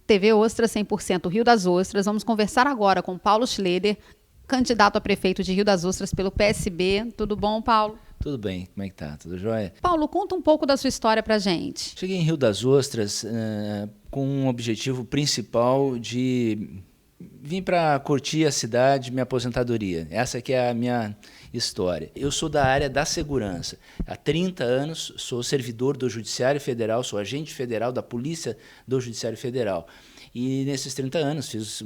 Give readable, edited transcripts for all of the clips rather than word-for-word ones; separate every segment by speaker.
Speaker 1: TV Ostras 100% Rio das Ostras. Vamos conversar agora com Paulo Schleder, candidato a prefeito de Rio das Ostras pelo PSB. Tudo bom, Paulo?
Speaker 2: Tudo bem, como é que tá? Tudo jóia?
Speaker 1: Paulo, conta um pouco da sua história pra gente.
Speaker 2: Cheguei em Rio das Ostras com um objetivo principal de vir para curtir a cidade, minha aposentadoria. Essa que é a minha história. Eu sou da área da segurança. Há 30 anos sou servidor do Judiciário Federal, sou agente federal da Polícia do Judiciário Federal. E nesses 30 anos fiz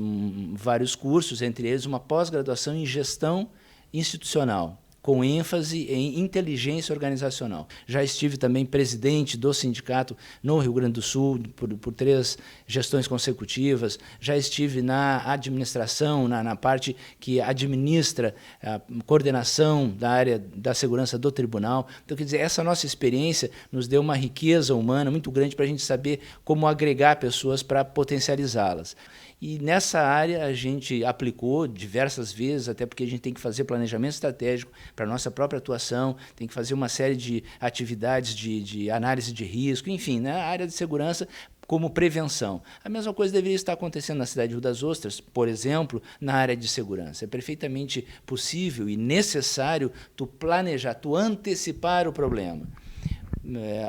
Speaker 2: vários cursos, entre eles uma pós-graduação em gestão institucional, com ênfase em inteligência organizacional. Já estive também presidente do sindicato no Rio Grande do Sul por 3 gestões consecutivas. Já estive na administração, na parte que administra a coordenação da área da segurança do tribunal. Então, quer dizer, essa nossa experiência nos deu uma riqueza humana muito grande para a gente saber como agregar pessoas para potencializá-las. E nessa área a gente aplicou diversas vezes, até porque a gente tem que fazer planejamento estratégico para a nossa própria atuação, tem que fazer uma série de atividades de análise de risco, enfim, na área de segurança como prevenção. A mesma coisa deveria estar acontecendo na cidade de Rio das Ostras, por exemplo, na área de segurança. É perfeitamente possível e necessário tu planejar, tu antecipar o problema.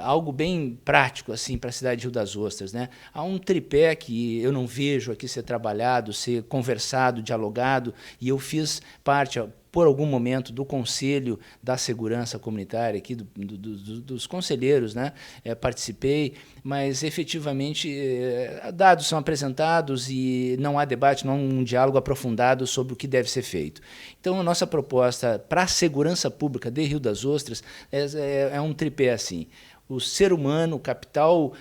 Speaker 2: Algo bem prático assim para a cidade de Rio das Ostras, né? Há um tripé que eu não vejo aqui ser trabalhado, ser conversado, dialogado, e eu fiz parte por algum momento do Conselho da Segurança Comunitária, aqui dos conselheiros, né? Participei, mas efetivamente dados são apresentados e não há debate, não há um diálogo aprofundado sobre o que deve ser feito. Então, a nossa proposta para a segurança pública de Rio das Ostras é um tripé assim. O ser humano, o capital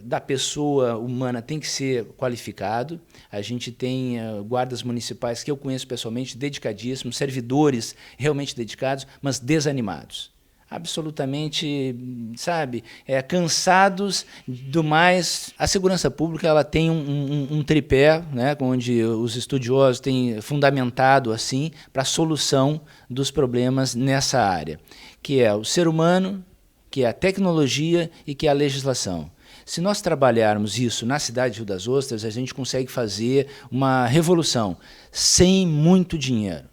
Speaker 2: da pessoa humana tem que ser qualificado. A gente tem guardas municipais que eu conheço pessoalmente, dedicadíssimos, servidores realmente dedicados, mas desanimados. Absolutamente, sabe, cansados do mais. A segurança pública ela tem um tripé, né, onde os estudiosos têm fundamentado assim para a solução dos problemas nessa área, que é o ser humano, que é a tecnologia e que é a legislação. Se nós trabalharmos isso na cidade de Rio das Ostras, a gente consegue fazer uma revolução sem muito dinheiro.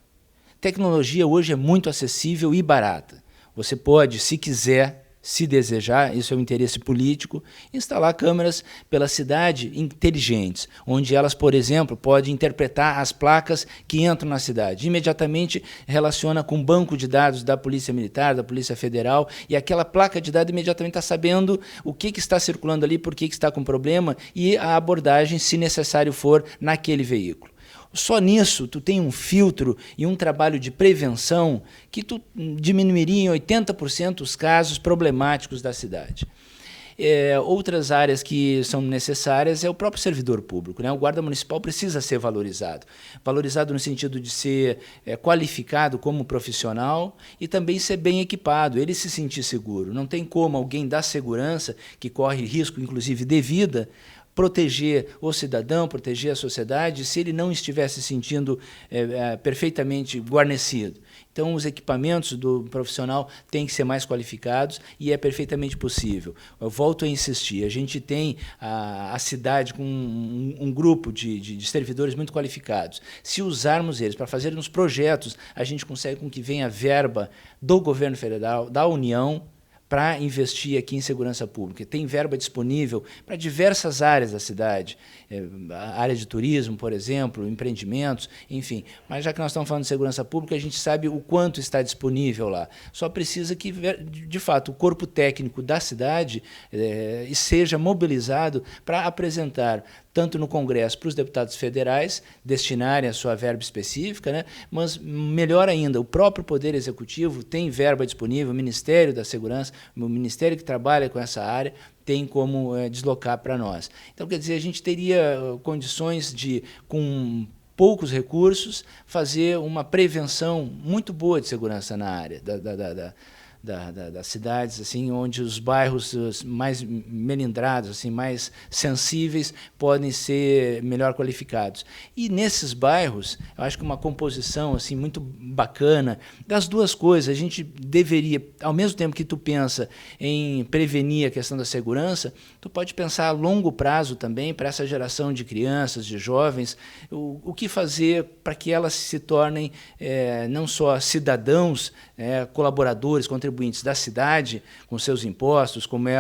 Speaker 2: Tecnologia hoje é muito acessível e barata. Você pode, se quiser, se desejar, isso é um interesse político, instalar câmeras pela cidade inteligentes, onde elas, por exemplo, podem interpretar as placas que entram na cidade. Imediatamente relaciona com o banco de dados da Polícia Militar, da Polícia Federal, e aquela placa de dados imediatamente está sabendo o que está circulando ali, por que está com problema, e a abordagem, se necessário for, naquele veículo. Só nisso tu tem um filtro e um trabalho de prevenção que tu diminuiria em 80% os casos problemáticos da cidade. Outras áreas que são necessárias é o próprio servidor público, né? O guarda municipal precisa ser valorizado. Valorizado no sentido de ser qualificado como profissional e também ser bem equipado, ele se sentir seguro. Não tem como alguém da segurança, que corre risco inclusive de vida, proteger o cidadão, proteger a sociedade, se ele não estiver se sentindo perfeitamente guarnecido. Então, os equipamentos do profissional têm que ser mais qualificados e é perfeitamente possível. Eu volto a insistir, a gente tem a cidade com um grupo de servidores muito qualificados. Se usarmos eles para fazer uns projetos, a gente consegue com que venha verba do governo federal, da União, para investir aqui em segurança pública. Tem verba disponível para diversas áreas da cidade, a área de turismo, por exemplo, empreendimentos, enfim. Mas já que nós estamos falando de segurança pública, a gente sabe o quanto está disponível lá. Só precisa que, de fato, o corpo técnico da cidade seja mobilizado para apresentar tanto no Congresso para os deputados federais destinarem a sua verba específica, né? Mas, melhor ainda, o próprio Poder Executivo tem verba disponível, o Ministério da Segurança, o Ministério que trabalha com essa área, tem como deslocar para nós. Então, quer dizer, a gente teria condições de, com poucos recursos, fazer uma prevenção muito boa de segurança na área das cidades, assim, onde os bairros mais melindrados, assim, mais sensíveis, podem ser melhor qualificados. E nesses bairros, eu acho que uma composição assim, muito bacana das duas coisas. A gente deveria, ao mesmo tempo que tu pensa em prevenir a questão da segurança, tu pode pensar a longo prazo também para essa geração de crianças, de jovens, o que fazer para que elas se tornem não só cidadãos, colaboradores, contribuintes da cidade, com seus impostos, como é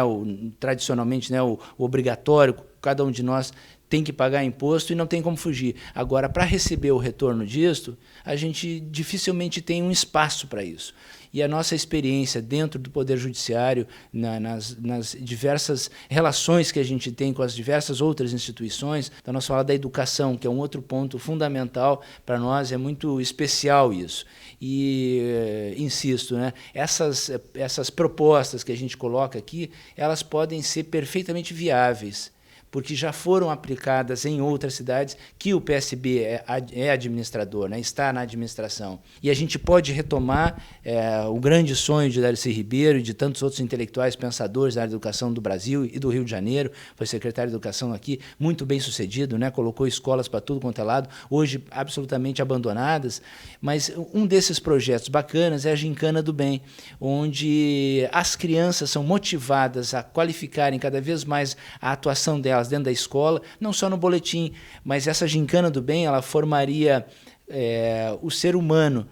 Speaker 2: tradicionalmente, né, o obrigatório, cada um de nós tem que pagar imposto e não tem como fugir. Agora, para receber o retorno disso, a gente dificilmente tem um espaço para isso. E a nossa experiência dentro do Poder Judiciário, nas diversas relações que a gente tem com as diversas outras instituições, então nós falamos da educação, que é um outro ponto fundamental para nós, é muito especial isso. E, insisto, né, essas propostas que a gente coloca aqui, elas podem ser perfeitamente viáveis, porque já foram aplicadas em outras cidades que o PSB é administrador, né, está na administração. E a gente pode retomar o grande sonho de Darcy Ribeiro e de tantos outros intelectuais pensadores da área da educação do Brasil e do Rio de Janeiro, foi secretário de Educação aqui, muito bem sucedido, né, colocou escolas para tudo quanto é lado, hoje absolutamente abandonadas, mas um desses projetos bacanas é a Gincana do Bem, onde as crianças são motivadas a qualificarem cada vez mais a atuação delas dentro da escola, não só no boletim, mas essa Gincana do Bem, ela formaria o ser humano.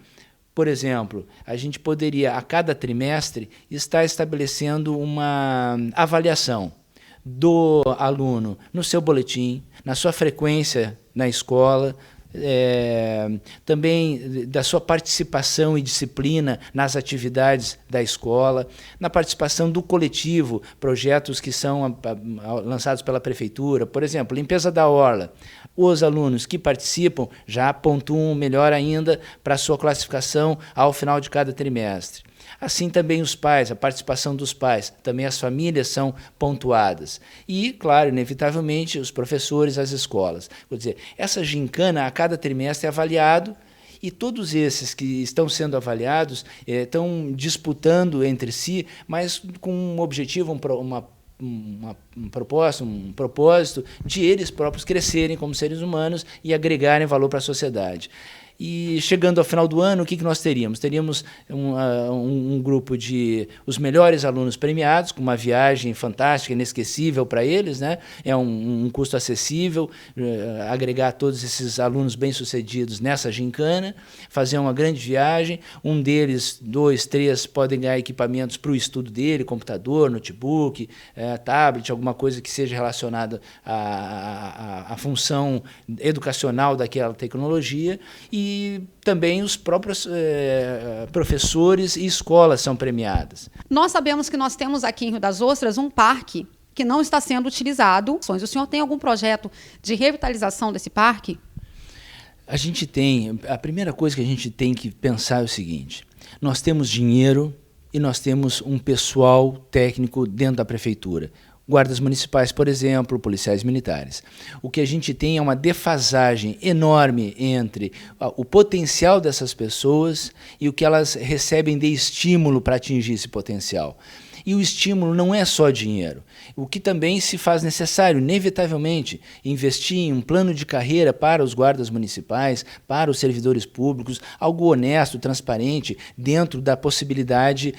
Speaker 2: Por exemplo, a gente poderia, a cada trimestre, estar estabelecendo uma avaliação do aluno no seu boletim, na sua frequência na escola, também da sua participação e disciplina nas atividades da escola, na participação do coletivo, projetos que são lançados pela prefeitura, por exemplo, limpeza da orla. Os alunos que participam já pontuam melhor ainda para a sua classificação ao final de cada trimestre. Assim também os pais, a participação dos pais, também as famílias são pontuadas. E, claro, inevitavelmente, os professores, as escolas. Quer dizer, essa gincana a cada trimestre é avaliado e todos esses que estão sendo avaliados estão disputando entre si, mas com um objetivo, um propósito de eles próprios crescerem como seres humanos e agregarem valor para a sociedade. E chegando ao final do ano, o que nós teríamos? Teríamos um grupo de os melhores alunos premiados, com uma viagem fantástica, inesquecível para eles, né? É um custo acessível, agregar todos esses alunos bem-sucedidos nessa gincana, fazer uma grande viagem, um deles, 2, 3, podem ganhar equipamentos para o estudo dele, computador, notebook, tablet, alguma coisa que seja relacionada à função educacional daquela tecnologia, e também os próprios professores e escolas são premiadas.
Speaker 1: Nós sabemos que nós temos aqui em Rio das Ostras um parque que não está sendo utilizado. O senhor tem algum projeto de revitalização desse parque?
Speaker 2: A gente tem, a primeira coisa que a gente tem que pensar é o seguinte: nós temos dinheiro e nós temos um pessoal técnico dentro da prefeitura. Guardas municipais, por exemplo, policiais militares. O que a gente tem é uma defasagem enorme entre o potencial dessas pessoas e o que elas recebem de estímulo para atingir esse potencial. E o estímulo não é só dinheiro. O que também se faz necessário, inevitavelmente, investir em um plano de carreira para os guardas municipais, para os servidores públicos, algo honesto, transparente, dentro da possibilidade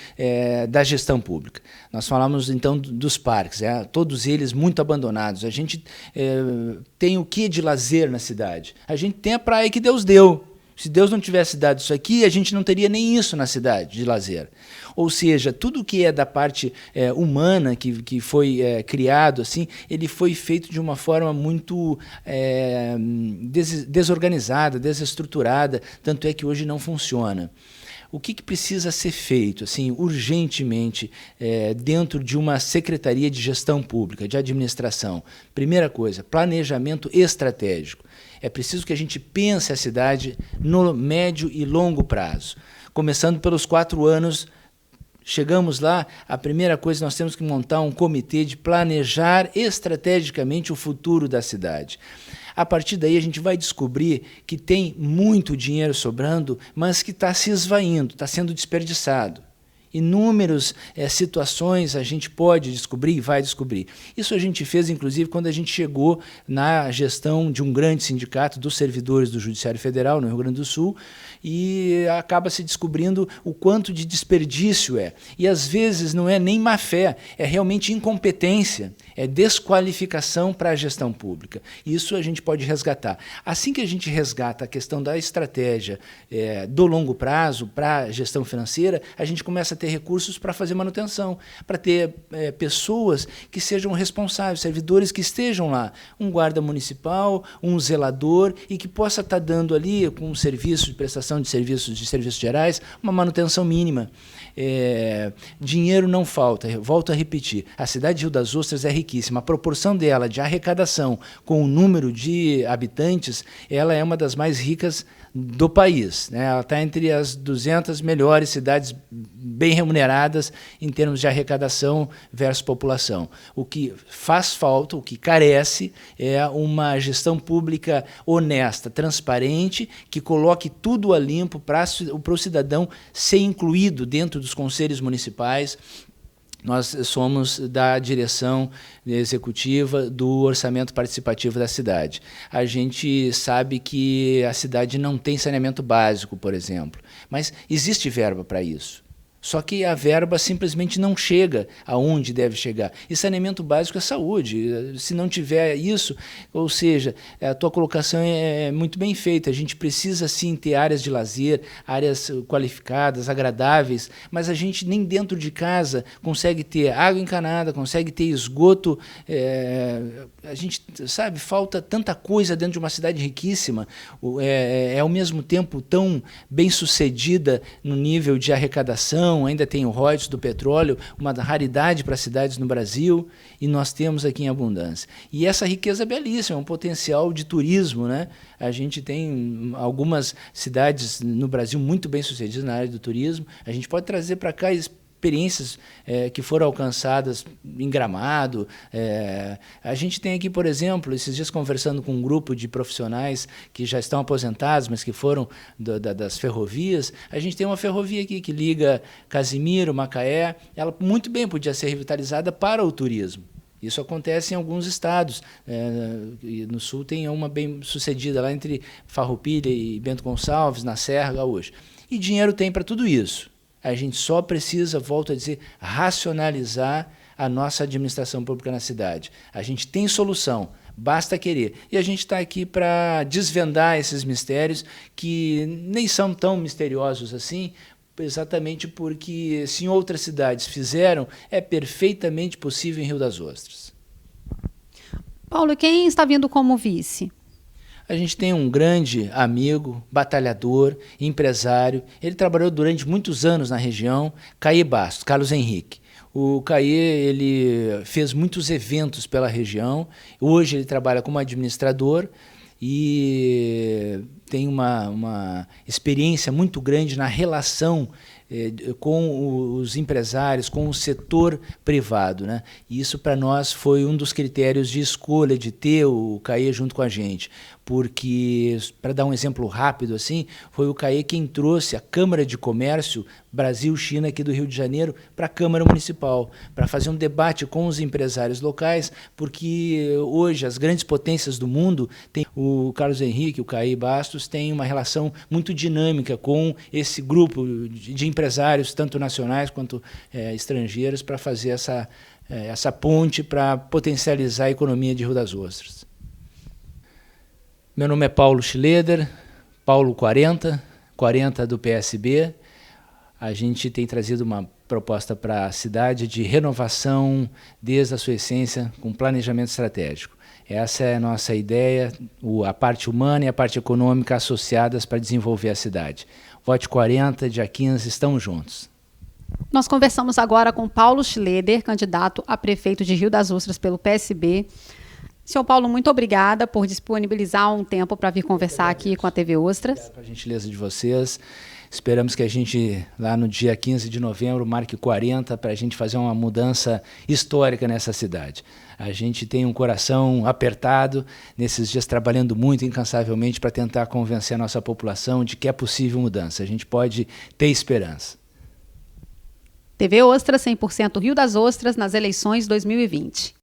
Speaker 2: da gestão pública. Nós falamos, então, dos parques, todos eles muito abandonados. A gente tem o que de lazer na cidade? A gente tem a praia que Deus deu. Se Deus não tivesse dado isso aqui, a gente não teria nem isso na cidade de lazer. Ou seja, tudo que é da parte humana, que foi criado, assim, ele foi feito de uma forma muito desorganizada, desestruturada, tanto é que hoje não funciona. O que precisa ser feito, assim, urgentemente, dentro de uma Secretaria de Gestão Pública, de Administração? Primeira coisa, planejamento estratégico. É preciso que a gente pense a cidade no médio e longo prazo. Começando pelos 4 anos, chegamos lá, a primeira coisa, nós temos que montar um comitê de planejar estrategicamente o futuro da cidade. A partir daí a gente vai descobrir que tem muito dinheiro sobrando, mas que está se esvaindo, está sendo desperdiçado. Inúmeras situações a gente pode descobrir e vai descobrir. Isso a gente fez, inclusive, quando a gente chegou na gestão de um grande sindicato dos servidores do Judiciário Federal, no Rio Grande do Sul, e acaba se descobrindo o quanto de desperdício é. E, às vezes, não é nem má fé, é realmente incompetência, é desqualificação para a gestão pública. Isso a gente pode resgatar. Assim que a gente resgata a questão da estratégia do longo prazo para a gestão financeira, a gente começa a ter recursos para fazer manutenção, para ter pessoas que sejam responsáveis, servidores que estejam lá, um guarda municipal, um zelador, e que possa estar dando ali, com um serviço de prestação de serviços gerais, uma manutenção mínima. Dinheiro não falta, volto a repetir, a cidade de Rio das Ostras é riquíssima, a proporção dela de arrecadação com o número de habitantes, ela é uma das mais ricas do país, né? Ela está entre as 200 melhores cidades bem remuneradas em termos de arrecadação versus população. O que faz falta, o que carece, é uma gestão pública honesta, transparente, que coloque tudo a limpo para o cidadão ser incluído dentro dos conselhos municipais. Nós somos da direção executiva do orçamento participativo da cidade. A gente sabe que a cidade não tem saneamento básico, por exemplo, mas existe verba para isso. Só que a verba simplesmente não chega aonde deve chegar. E saneamento básico é saúde. Se não tiver isso, ou seja, a tua colocação é muito bem feita. A gente precisa, sim, ter áreas de lazer, áreas qualificadas, agradáveis, mas a gente nem dentro de casa consegue ter água encanada, consegue ter esgoto. A gente, sabe, falta tanta coisa dentro de uma cidade riquíssima. Ao mesmo tempo tão bem sucedida no nível de arrecadação, ainda tem o royalties do petróleo, uma raridade para as cidades no Brasil, e nós temos aqui em abundância. E essa riqueza é belíssima, um potencial de turismo, né? A gente tem algumas cidades no Brasil muito bem sucedidas na área do turismo, a gente pode trazer para cá experiências que foram alcançadas em Gramado. A gente tem aqui, por exemplo, esses dias conversando com um grupo de profissionais que já estão aposentados, mas que foram das ferrovias, a gente tem uma ferrovia aqui que liga Casimiro, Macaé, ela muito bem podia ser revitalizada para o turismo. Isso acontece em alguns estados. No sul tem uma bem sucedida, lá entre Farroupilha e Bento Gonçalves, na Serra Gaúcha. E dinheiro tem para tudo isso. A gente só precisa, volto a dizer, racionalizar a nossa administração pública na cidade. A gente tem solução, basta querer. E a gente está aqui para desvendar esses mistérios que nem são tão misteriosos assim, exatamente porque se em outras cidades fizeram, é perfeitamente possível em Rio das Ostras.
Speaker 1: Paulo, quem está vindo como vice?
Speaker 2: A gente tem um grande amigo, batalhador, empresário. Ele trabalhou durante muitos anos na região, Caê Bastos, Carlos Henrique. O Caê, ele fez muitos eventos pela região. Hoje ele trabalha como administrador e tem uma experiência muito grande na relação com os empresários, com o setor privado, né? E isso para nós foi um dos critérios de escolha de ter o Caê junto com a gente, porque, para dar um exemplo rápido assim, foi o Caê quem trouxe a Câmara de Comércio Brasil-China aqui do Rio de Janeiro para a Câmara Municipal, para fazer um debate com os empresários locais, porque hoje as grandes potências do mundo, o Carlos Henrique, o Caê Bastos, têm uma relação muito dinâmica com esse grupo de empresários, tanto nacionais quanto estrangeiros, para fazer essa ponte para potencializar a economia de Rio das Ostras. Meu nome é Paulo Schleder, Paulo 40 do PSB. A gente tem trazido uma proposta para a cidade de renovação desde a sua essência, com planejamento estratégico. Essa é a nossa ideia, a parte humana e a parte econômica associadas para desenvolver a cidade. Vote 40, dia 15, estamos juntos.
Speaker 1: Nós conversamos agora com Paulo Schleder, candidato a prefeito de Rio das Ostras pelo PSB. Senhor Paulo, muito obrigada por disponibilizar um tempo para vir conversar aqui com a TV Ostras.
Speaker 2: Obrigado pela gentileza de vocês. Esperamos que a gente, lá no dia 15 de novembro, marque 40 para a gente fazer uma mudança histórica nessa cidade. A gente tem um coração apertado, nesses dias trabalhando muito incansavelmente para tentar convencer a nossa população de que é possível mudança. A gente pode ter esperança.
Speaker 1: TV Ostra, 100% Rio das Ostras nas eleições 2020.